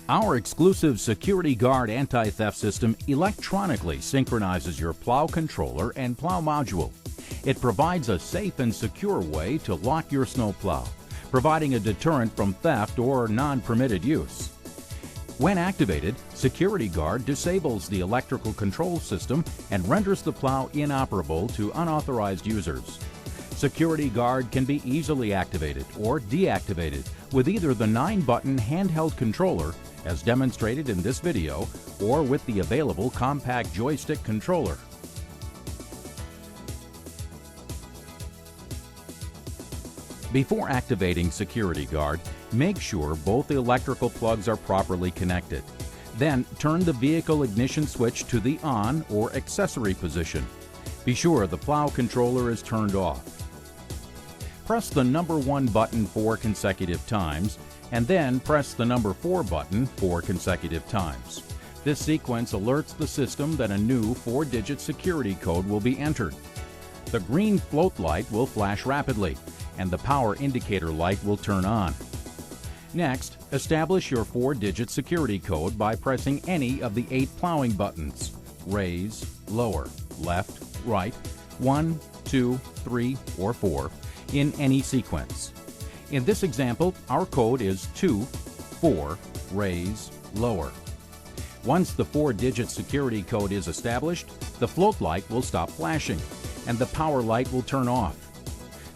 Our exclusive Security Guard anti-theft system electronically synchronizes your plow controller and plow module. It provides a safe and secure way to lock your snowplow, providing a deterrent from theft or non-permitted use. When activated, Security Guard disables the electrical control system and renders the plow inoperable to unauthorized users. Security Guard can be easily activated or deactivated with either the 9-button handheld controller, as demonstrated in this video, or with the available compact joystick controller. Before activating Security Guard, make sure both electrical plugs are properly connected. Then turn the vehicle ignition switch to the on or accessory position. Be sure the plow controller is turned off. Press the number 1 button 4 consecutive times, and then press the number 4 button 4 consecutive times. This sequence alerts the system that a new 4-digit security code will be entered. The green float light will flash rapidly, and the power indicator light will turn on. Next, establish your 4-digit security code by pressing any of the 8 plowing buttons: raise, lower, left, right, 1, 2, 3, or 4, in any sequence. In this example, our code is 2, 4, raise, lower. Once the 4-digit security code is established, the float light will stop flashing, and the power light will turn off.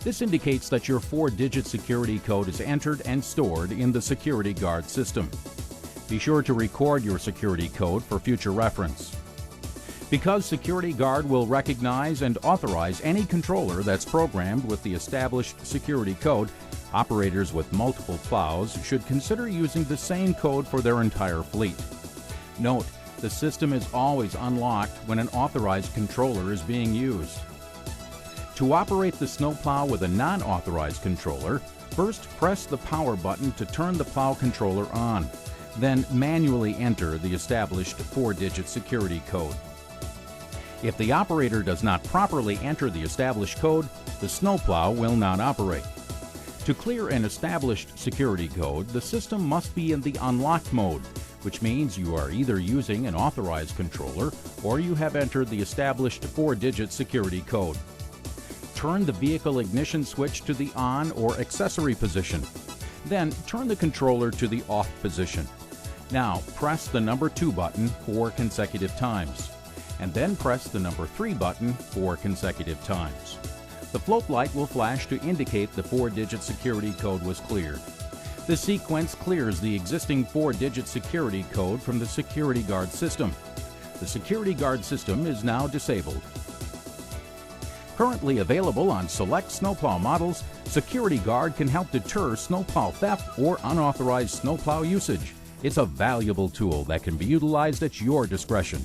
This indicates that your 4-digit security code is entered and stored in the Security Guard system. Be sure to record your security code for future reference. Because Security Guard will recognize and authorize any controller that's programmed with the established security code, operators with multiple plows should consider using the same code for their entire fleet. Note, the system is always unlocked when an authorized controller is being used. To operate the snowplow with a non-authorized controller, first press the power button to turn the plow controller on, then manually enter the established 4-digit security code. If the operator does not properly enter the established code, the snowplow will not operate. To clear an established security code, the system must be in the unlocked mode, which means you are either using an authorized controller or you have entered the established 4-digit security code. Turn the vehicle ignition switch to the on or accessory position. Then turn the controller to the off position. Now press the number 2 button 4 consecutive times, and then press the number 3 button 4 consecutive times. The float light will flash to indicate the 4-digit security code was cleared. This sequence clears the existing 4-digit security code from the Security Guard system. The Security Guard system is now disabled. Currently available on select snowplow models, Security Guard can help deter snowplow theft or unauthorized snowplow usage. It's a valuable tool that can be utilized at your discretion.